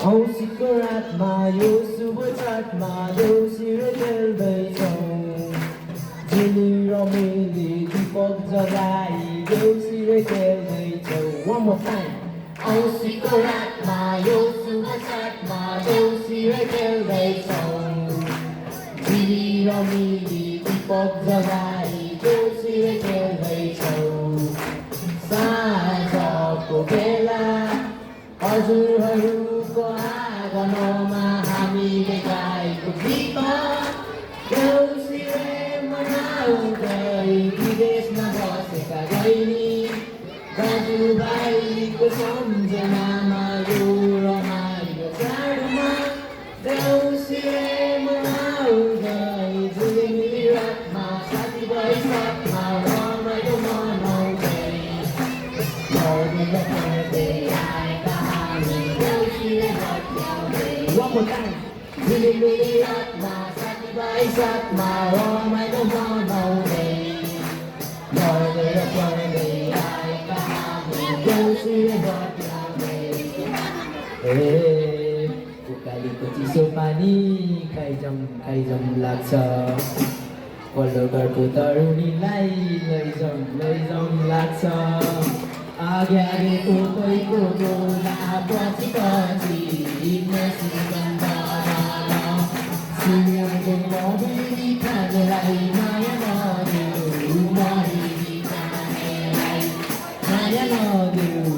Sikurat mayo subutat mayo sirakel beitong Jili romili dipog jolai yo sirakel beitong One more time Sikurat mayo subutat mayo sirakel beitong Jili romili dipog jolai yo sirakel beitong Sa joko bela हजुरहरूको आँगनमा हामीले गाएको गीत देउसीले मनाउँदै विदेशमा बसेका गइनी दाजुभाइको सम्झनामा यो रमाइलो चाडमा देउसीले मनाउँदै झिलिमिली रातमा साथीभाइ साथमा रमाइलो मनाउँदै One more time. Really, really hot, my sacky boys up, my all my don't know day. Morning, I can't go see the hot day. Hey, kali kuci pani, kai jam laksa. Walau terputar nilai, lei jam laksa. Age koi na pati nasi bandana siyang kong mabili kanilay maya no du mabili kanilay maya no du